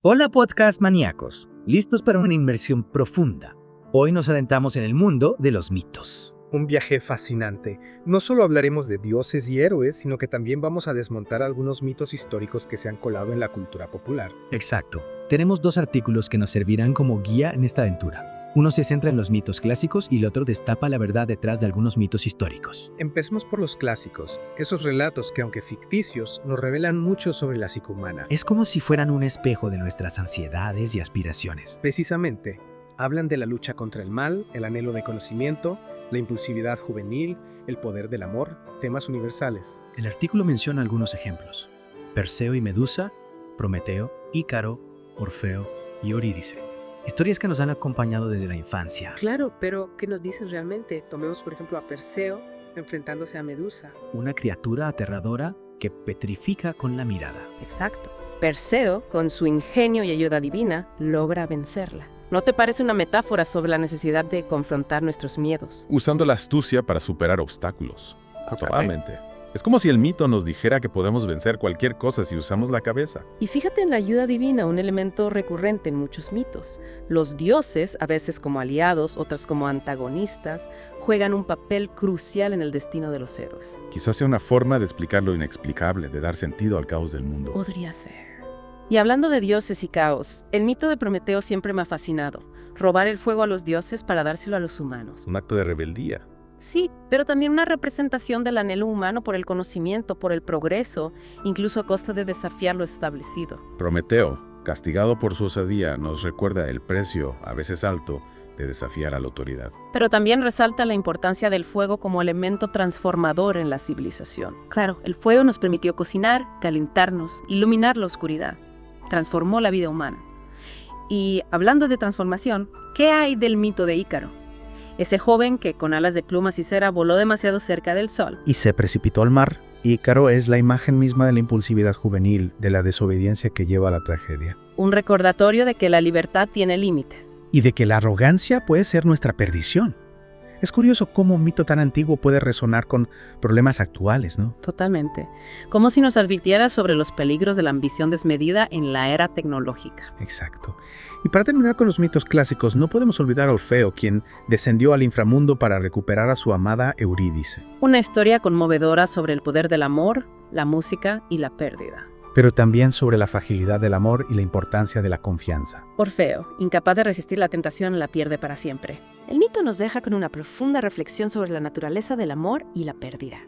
Hola podcast maníacos, listos para una inmersión profunda. Hoy nos adentramos en el mundo de los mitos. Un viaje fascinante. No solo hablaremos de dioses y héroes, sino que también vamos a desmontar algunos mitos históricos que se han colado en la cultura popular. Exacto. Tenemos dos artículos que nos servirán como guía en esta aventura. Uno se centra en los mitos clásicos y el otro destapa la verdad detrás de algunos mitos históricos. Empecemos por los clásicos, esos relatos que, aunque ficticios, nos revelan mucho sobre la psique humana. Es como si fueran un espejo de nuestras ansiedades y aspiraciones. Precisamente, hablan de la lucha contra el mal, el anhelo de conocimiento, la impulsividad juvenil, el poder del amor, temas universales. El artículo menciona algunos ejemplos: Perseo y Medusa, Prometeo, Ícaro, Orfeo y Eurídice. Historias que nos han acompañado desde la infancia. Claro, pero ¿qué nos dicen realmente? Tomemos por ejemplo a Perseo enfrentándose a Medusa. Una criatura aterradora que petrifica con la mirada. Exacto. Perseo, con su ingenio y ayuda divina, logra vencerla. ¿No te parece una metáfora sobre la necesidad de confrontar nuestros miedos? Usando la astucia para superar obstáculos. Totalmente. Es como si el mito nos dijera que podemos vencer cualquier cosa si usamos la cabeza. Y fíjate en la ayuda divina, un elemento recurrente en muchos mitos. Los dioses, a veces como aliados, otras como antagonistas, juegan un papel crucial en el destino de los héroes. Quizás sea una forma de explicar lo inexplicable, de dar sentido al caos del mundo. Podría ser. Y hablando de dioses y caos, el mito de Prometeo siempre me ha fascinado. Robar el fuego a los dioses para dárselo a los humanos. Un acto de rebeldía. Sí, pero también una representación del anhelo humano por el conocimiento, por el progreso, incluso a costa de desafiar lo establecido. Prometeo, castigado por su osadía, nos recuerda el precio, a veces alto, de desafiar a la autoridad. Pero también resalta la importancia del fuego como elemento transformador en la civilización. Claro, el fuego nos permitió cocinar, calentarnos, iluminar la oscuridad. Transformó la vida humana. Y hablando de transformación, ¿qué hay del mito de Ícaro? Ese joven que con alas de plumas y cera voló demasiado cerca del sol. Y se precipitó al mar. Ícaro es la imagen misma de la impulsividad juvenil, de la desobediencia que lleva a la tragedia. Un recordatorio de que la libertad tiene límites. Y de que la arrogancia puede ser nuestra perdición. Es curioso cómo un mito tan antiguo puede resonar con problemas actuales, ¿no? Totalmente. Como si nos advirtiera sobre los peligros de la ambición desmedida en la era tecnológica. Exacto. Y para terminar con los mitos clásicos, no podemos olvidar a Orfeo, quien descendió al inframundo para recuperar a su amada Eurídice. Una historia conmovedora sobre el poder del amor, la música y la pérdida. Pero también sobre la fragilidad del amor y la importancia de la confianza. Orfeo, incapaz de resistir la tentación, la pierde para siempre. El mito nos deja con una profunda reflexión sobre la naturaleza del amor y la pérdida.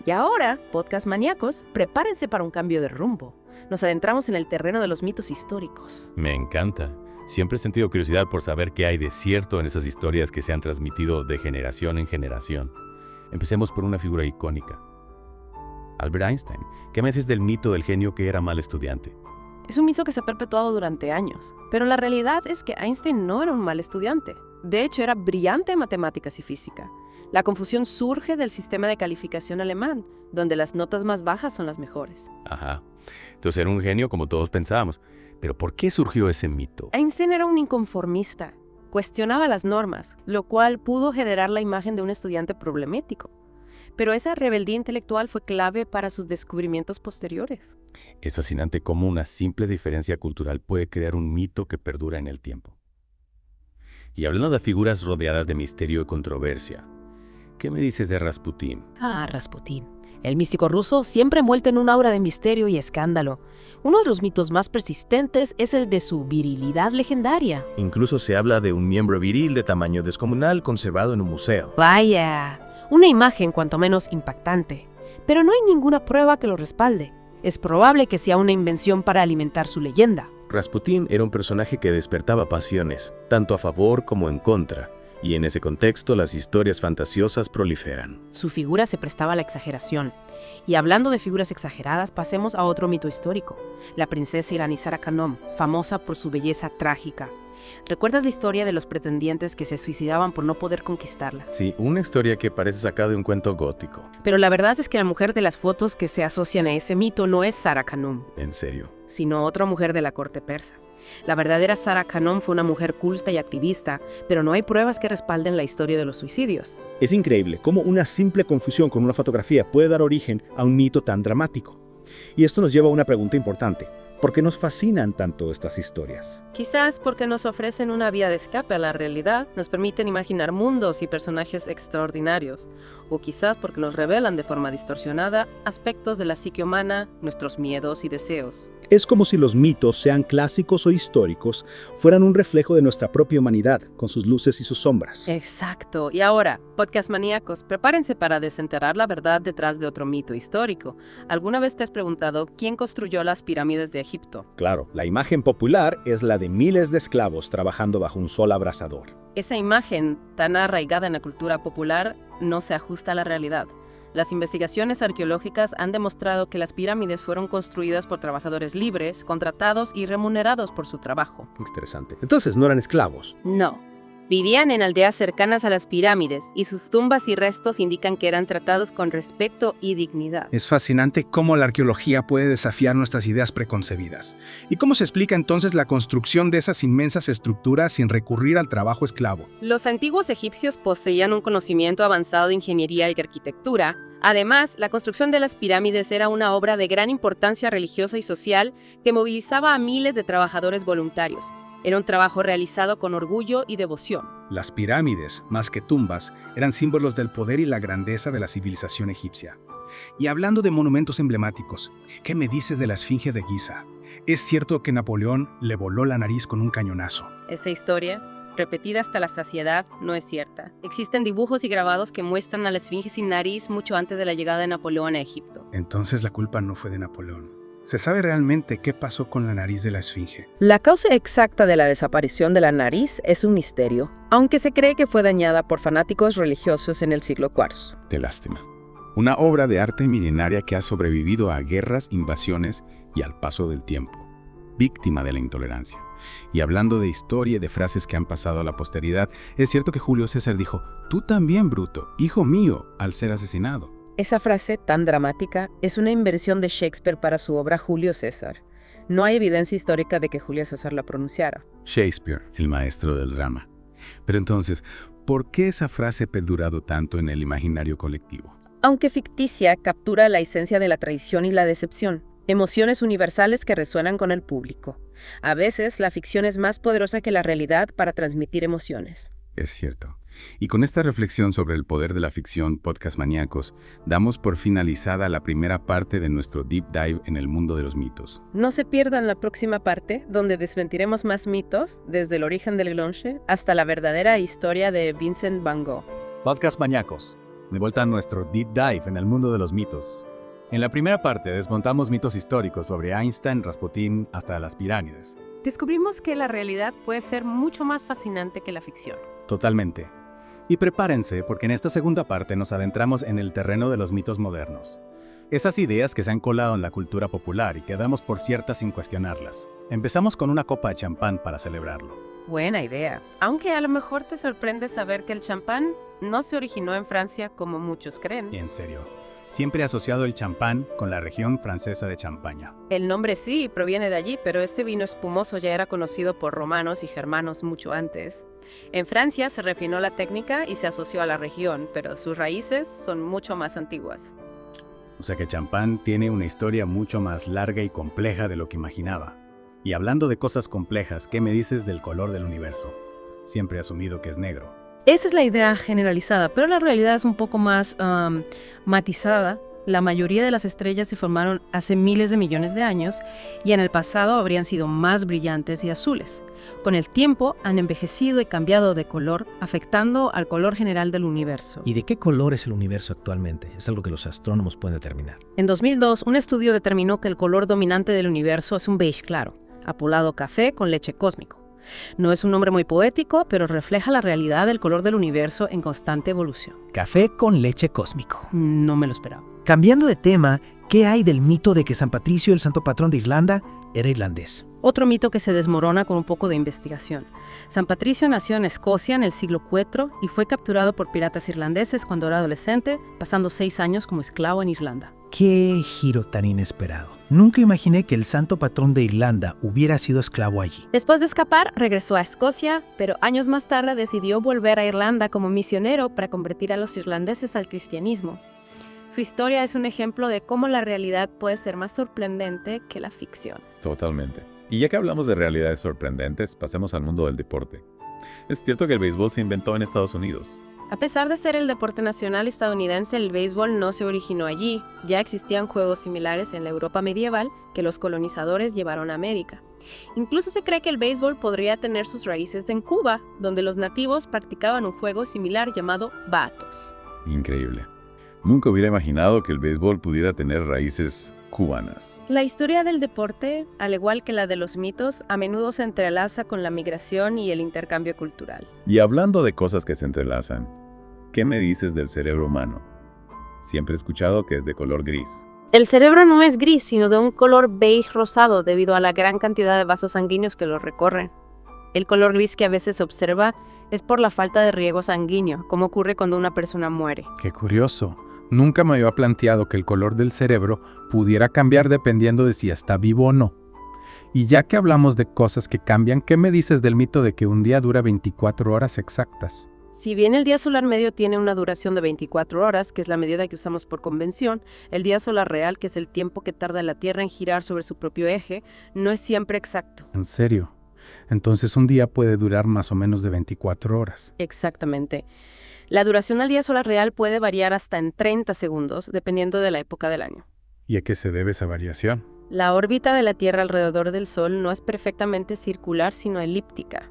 Y ahora, podcast maníacos, prepárense para un cambio de rumbo. Nos adentramos en el terreno de los mitos históricos. Me encanta. Siempre he sentido curiosidad por saber qué hay de cierto en esas historias que se han transmitido de generación en generación. Empecemos por una figura icónica. Albert Einstein. ¿Qué me dices del mito del genio que era mal estudiante? Es un mito que se ha perpetuado durante años, pero la realidad es que Einstein no era un mal estudiante. De hecho, era brillante en matemáticas y física. La confusión surge del sistema de calificación alemán, donde las notas más bajas son las mejores. Ajá. Entonces era un genio como todos pensábamos. Pero ¿por qué surgió ese mito? Einstein era un inconformista. Cuestionaba las normas, lo cual pudo generar la imagen de un estudiante problemático. Pero esa rebeldía intelectual fue clave para sus descubrimientos posteriores. Es fascinante cómo una simple diferencia cultural puede crear un mito que perdura en el tiempo. Y hablando de figuras rodeadas de misterio y controversia, ¿qué me dices de Rasputín? Rasputín. El místico ruso siempre envuelto en un aura de misterio y escándalo. Uno de los mitos más persistentes es el de su virilidad legendaria. Incluso se habla de un miembro viril de tamaño descomunal conservado en un museo. ¡Vaya! Una imagen cuanto menos impactante. Pero no hay ninguna prueba que lo respalde. Es probable que sea una invención para alimentar su leyenda. Rasputín era un personaje que despertaba pasiones, tanto a favor como en contra. Y en ese contexto las historias fantasiosas proliferan. Su figura se prestaba a la exageración. Y hablando de figuras exageradas, pasemos a otro mito histórico. La princesa iraní Sara Khanom, famosa por su belleza trágica. ¿Recuerdas la historia de los pretendientes que se suicidaban por no poder conquistarla? Sí, una historia que parece sacada de un cuento gótico. Pero la verdad es que la mujer de las fotos que se asocian a ese mito no es Sara Khanom, En serio. sino otra mujer de la corte persa. La verdadera Sara Khanom fue una mujer culta y activista, pero no hay pruebas que respalden la historia de los suicidios. Es increíble cómo una simple confusión con una fotografía puede dar origen a un mito tan dramático. Y esto nos lleva a una pregunta importante. ¿Por qué nos fascinan tanto estas historias? Quizás porque nos ofrecen una vía de escape a la realidad, nos permiten imaginar mundos y personajes extraordinarios, o quizás porque nos revelan de forma distorsionada aspectos de la psique humana, nuestros miedos y deseos. Es como si los mitos, sean clásicos o históricos, fueran un reflejo de nuestra propia humanidad, con sus luces y sus sombras. Exacto. Y ahora, podcast maníacos, prepárense para desenterrar la verdad detrás de otro mito histórico. ¿Alguna vez te has preguntado quién construyó las pirámides de Egipto? Claro, la imagen popular es la de miles de esclavos trabajando bajo un sol abrasador. Esa imagen, tan arraigada en la cultura popular, no se ajusta a la realidad. Las investigaciones arqueológicas han demostrado que las pirámides fueron construidas por trabajadores libres, contratados y remunerados por su trabajo. Interesante. Entonces, ¿no eran esclavos? No. Vivían en aldeas cercanas a las pirámides y sus tumbas y restos indican que eran tratados con respeto y dignidad. Es fascinante cómo la arqueología puede desafiar nuestras ideas preconcebidas. ¿Y cómo se explica entonces la construcción de esas inmensas estructuras sin recurrir al trabajo esclavo? Los antiguos egipcios poseían un conocimiento avanzado de ingeniería y arquitectura. Además, la construcción de las pirámides era una obra de gran importancia religiosa y social que movilizaba a miles de trabajadores voluntarios. Era un trabajo realizado con orgullo y devoción. Las pirámides, más que tumbas, eran símbolos del poder y la grandeza de la civilización egipcia. Y hablando de monumentos emblemáticos, ¿qué me dices de la Esfinge de Giza? Es cierto que Napoleón le voló la nariz con un cañonazo. Esa historia, repetida hasta la saciedad, no es cierta. Existen dibujos y grabados que muestran a la Esfinge sin nariz mucho antes de la llegada de Napoleón a Egipto. Entonces la culpa no fue de Napoleón. ¿Se sabe realmente qué pasó con la nariz de la Esfinge? La causa exacta de la desaparición de la nariz es un misterio, aunque se cree que fue dañada por fanáticos religiosos en el siglo IV. Qué lástima. Una obra de arte milenaria que ha sobrevivido a guerras, invasiones y al paso del tiempo. Víctima de la intolerancia. Y hablando de historia y de frases que han pasado a la posteridad, es cierto que Julio César dijo, «Tú también, Bruto, hijo mío», al ser asesinado. Esa frase tan dramática es una inversión de Shakespeare para su obra Julio César. No hay evidencia histórica de que Julio César la pronunciara. Shakespeare, el maestro del drama. Pero entonces, ¿por qué esa frase ha perdurado tanto en el imaginario colectivo? Aunque ficticia, captura la esencia de la traición y la decepción, emociones universales que resuenan con el público. A veces, la ficción es más poderosa que la realidad para transmitir emociones. Es cierto. Y con esta reflexión sobre el poder de la ficción, podcast maníacos, damos por finalizada la primera parte de nuestro deep dive en el mundo de los mitos. No se pierdan la próxima parte, donde desmentiremos más mitos, desde el origen del grunge hasta la verdadera historia de Vincent Van Gogh. Podcast maníacos, de vuelta a nuestro deep dive en el mundo de los mitos. En la primera parte desmontamos mitos históricos sobre Einstein, Rasputín, hasta las pirámides. Descubrimos que la realidad puede ser mucho más fascinante que la ficción. Totalmente. Y prepárense porque en esta segunda parte nos adentramos en el terreno de los mitos modernos. Esas ideas que se han colado en la cultura popular y que damos por ciertas sin cuestionarlas. Empezamos con una copa de champán para celebrarlo. Buena idea. Aunque a lo mejor te sorprende saber que el champán no se originó en Francia como muchos creen. En serio, siempre he asociado el champán con la región francesa de Champaña. El nombre sí proviene de allí, pero este vino espumoso ya era conocido por romanos y germanos mucho antes. En Francia se refinó la técnica y se asoció a la región, pero sus raíces son mucho más antiguas. O sea que champán tiene una historia mucho más larga y compleja de lo que imaginaba. Y hablando de cosas complejas, ¿qué me dices del color del universo? Siempre he asumido que es negro. Esa es la idea generalizada, pero la realidad es un poco más matizada. La mayoría de las estrellas se formaron hace miles de millones de años y en el pasado habrían sido más brillantes y azules. Con el tiempo han envejecido y cambiado de color, afectando al color general del universo. ¿Y de qué color es el universo actualmente? Es algo que los astrónomos pueden determinar. En 2002, un estudio determinó que el color dominante del universo es un beige claro, apolado café con leche cósmico. No es un nombre muy poético, pero refleja la realidad del color del universo en constante evolución. Café con leche cósmico. No me lo esperaba. Cambiando de tema, ¿qué hay del mito de que San Patricio, el santo patrón de Irlanda, era irlandés? Otro mito que se desmorona con un poco de investigación. San Patricio nació en Escocia en el siglo IV y fue capturado por piratas irlandeses cuando era adolescente, pasando 6 años como esclavo en Irlanda. ¡Qué giro tan inesperado! Nunca imaginé que el santo patrón de Irlanda hubiera sido esclavo allí. Después de escapar, regresó a Escocia, pero años más tarde decidió volver a Irlanda como misionero para convertir a los irlandeses al cristianismo. Su historia es un ejemplo de cómo la realidad puede ser más sorprendente que la ficción. Totalmente. Y ya que hablamos de realidades sorprendentes, pasemos al mundo del deporte. Es cierto que el béisbol se inventó en Estados Unidos. A pesar de ser el deporte nacional estadounidense, el béisbol no se originó allí. Ya existían juegos similares en la Europa medieval que los colonizadores llevaron a América. Incluso se cree que el béisbol podría tener sus raíces en Cuba, donde los nativos practicaban un juego similar llamado batos. Increíble. Nunca hubiera imaginado que el béisbol pudiera tener raíces cubanas. La historia del deporte, al igual que la de los mitos, a menudo se entrelaza con la migración y el intercambio cultural. Y hablando de cosas que se entrelazan, ¿qué me dices del cerebro humano? Siempre he escuchado que es de color gris. El cerebro no es gris, sino de un color beige rosado debido a la gran cantidad de vasos sanguíneos que lo recorren. El color gris que a veces se observa es por la falta de riego sanguíneo, como ocurre cuando una persona muere. Qué curioso. Nunca me había planteado que el color del cerebro pudiera cambiar dependiendo de si está vivo o no. Y ya que hablamos de cosas que cambian, ¿qué me dices del mito de que un día dura 24 horas exactas? Si bien el día solar medio tiene una duración de 24 horas, que es la medida que usamos por convención, el día solar real, que es el tiempo que tarda la Tierra en girar sobre su propio eje, no es siempre exacto. ¿En serio? Entonces un día puede durar más o menos de 24 horas. Exactamente. La duración del día solar real puede variar hasta en 30 segundos, dependiendo de la época del año. ¿Y a qué se debe esa variación? La órbita de la Tierra alrededor del Sol no es perfectamente circular, sino elíptica.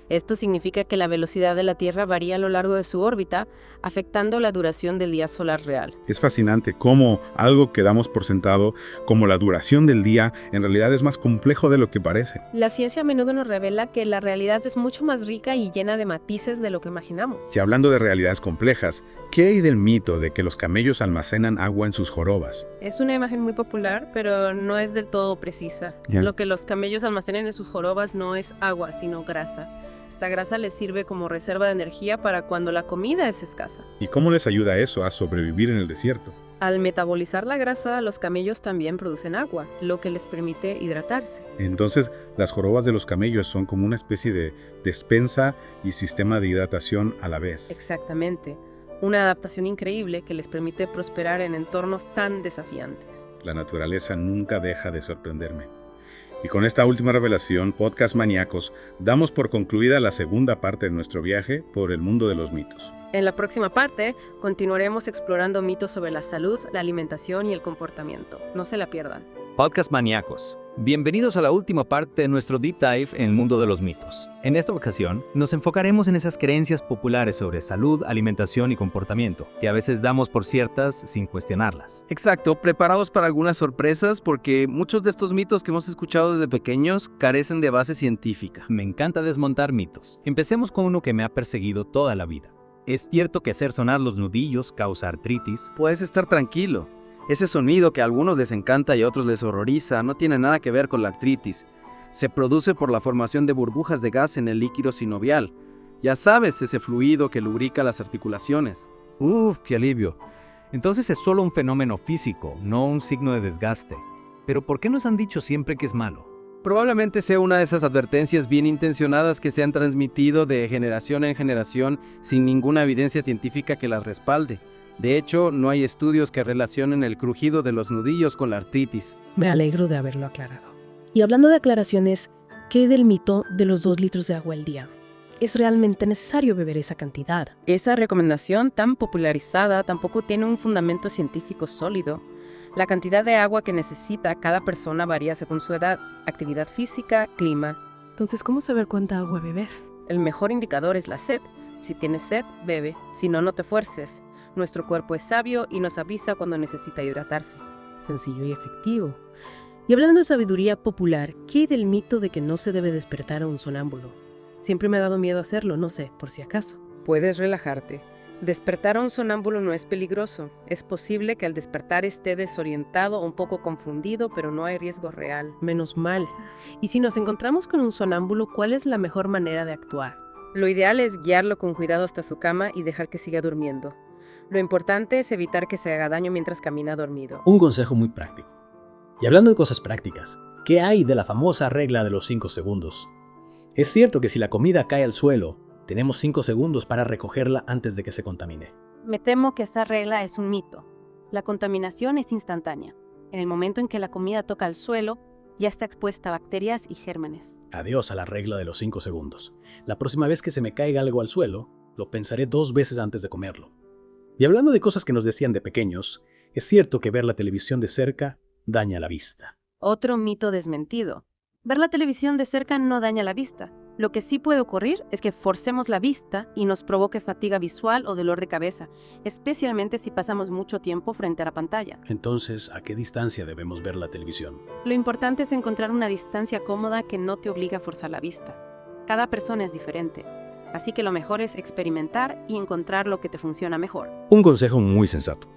Esto significa que la velocidad de la Tierra varía a lo largo de su órbita, afectando la duración del día solar real. Es fascinante cómo algo que damos por sentado, como la duración del día, en realidad es más complejo de lo que parece. La ciencia a menudo nos revela que la realidad es mucho más rica y llena de matices de lo que imaginamos. Si hablando de realidades complejas, ¿qué hay del mito de que los camellos almacenan agua en sus jorobas? Es una imagen muy popular, pero no es del todo precisa. Lo que los camellos almacenan en sus jorobas no es agua, sino grasa. Esta grasa les sirve como reserva de energía para cuando la comida es escasa. ¿Y cómo les ayuda eso a sobrevivir en el desierto? Al metabolizar la grasa, los camellos también producen agua, lo que les permite hidratarse. Entonces, las jorobas de los camellos son como una especie de despensa y sistema de hidratación a la vez. Exactamente. Una adaptación increíble que les permite prosperar en entornos tan desafiantes. La naturaleza nunca deja de sorprenderme. Y con esta última revelación, Podcast Maníacos, damos por concluida la segunda parte de nuestro viaje por el mundo de los mitos. En la próxima parte, continuaremos explorando mitos sobre la salud, la alimentación y el comportamiento. No se la pierdan. Podcast Maníacos. Bienvenidos a la última parte de nuestro Deep Dive en el mundo de los mitos. En esta ocasión, nos enfocaremos en esas creencias populares sobre salud, alimentación y comportamiento, que a veces damos por ciertas sin cuestionarlas. Exacto, preparados para algunas sorpresas porque muchos de estos mitos que hemos escuchado desde pequeños carecen de base científica. Me encanta desmontar mitos. Empecemos con uno que me ha perseguido toda la vida. ¿Es cierto que hacer sonar los nudillos causa artritis? Puedes estar tranquilo. Ese sonido que a algunos les encanta y a otros les horroriza no tiene nada que ver con la artritis. Se produce por la formación de burbujas de gas en el líquido sinovial. Ya sabes, ese fluido que lubrica las articulaciones. ¡Qué alivio! Entonces es solo un fenómeno físico, no un signo de desgaste. ¿Pero por qué nos han dicho siempre que es malo? Probablemente sea una de esas advertencias bien intencionadas que se han transmitido de generación en generación sin ninguna evidencia científica que las respalde. De hecho, no hay estudios que relacionen el crujido de los nudillos con la artritis. Me alegro de haberlo aclarado. Y hablando de aclaraciones, ¿qué del mito de los 2 litros de agua al día? ¿Es realmente necesario beber esa cantidad? Esa recomendación tan popularizada tampoco tiene un fundamento científico sólido. La cantidad de agua que necesita cada persona varía según su edad, actividad física, clima. Entonces, ¿cómo saber cuánta agua beber? El mejor indicador es la sed. Si tienes sed, bebe. Si no, no te fuerces. Nuestro cuerpo es sabio y nos avisa cuando necesita hidratarse. Sencillo y efectivo. Y hablando de sabiduría popular, ¿qué del mito de que no se debe despertar a un sonámbulo? Siempre me ha dado miedo hacerlo, no sé, por si acaso. Puedes relajarte. Despertar a un sonámbulo no es peligroso. Es posible que al despertar esté desorientado o un poco confundido, pero no hay riesgo real. Menos mal. Y si nos encontramos con un sonámbulo, ¿cuál es la mejor manera de actuar? Lo ideal es guiarlo con cuidado hasta su cama y dejar que siga durmiendo. Lo importante es evitar que se haga daño mientras camina dormido. Un consejo muy práctico. Y hablando de cosas prácticas, ¿qué hay de la famosa regla de los 5 segundos? Es cierto que si la comida cae al suelo, tenemos 5 segundos para recogerla antes de que se contamine. Me temo que esa regla es un mito. La contaminación es instantánea. En el momento en que la comida toca el suelo, ya está expuesta a bacterias y gérmenes. Adiós a la regla de los 5 segundos. La próxima vez que se me caiga algo al suelo, lo pensaré 2 veces antes de comerlo. Y hablando de cosas que nos decían de pequeños, es cierto que ver la televisión de cerca daña la vista. Otro mito desmentido. Ver la televisión de cerca no daña la vista. Lo que sí puede ocurrir es que forcemos la vista y nos provoque fatiga visual o dolor de cabeza, especialmente si pasamos mucho tiempo frente a la pantalla. Entonces, ¿a qué distancia debemos ver la televisión? Lo importante es encontrar una distancia cómoda que no te obligue a forzar la vista. Cada persona es diferente, así que lo mejor es experimentar y encontrar lo que te funciona mejor. Un consejo muy sensato.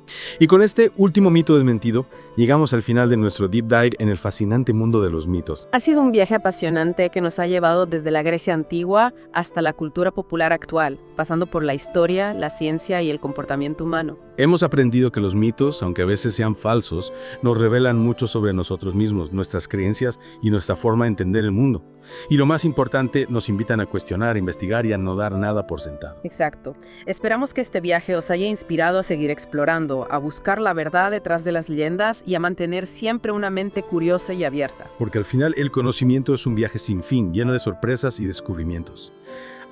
Y con este último mito desmentido, llegamos al final de nuestro deep dive en el fascinante mundo de los mitos. Ha sido un viaje apasionante que nos ha llevado desde la Grecia antigua hasta la cultura popular actual, pasando por la historia, la ciencia y el comportamiento humano. Hemos aprendido que los mitos, aunque a veces sean falsos, nos revelan mucho sobre nosotros mismos, nuestras creencias y nuestra forma de entender el mundo. Y lo más importante, nos invitan a cuestionar, investigar y a no dar nada por sentado. Exacto. Esperamos que este viaje os haya inspirado a seguir explorando, a buscar la verdad detrás de las leyendas y a mantener siempre una mente curiosa y abierta. Porque al final el conocimiento es un viaje sin fin, lleno de sorpresas y descubrimientos.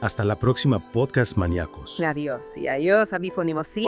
Hasta la próxima, podcast maníacos. Adiós y adiós, amifónimos. Sí.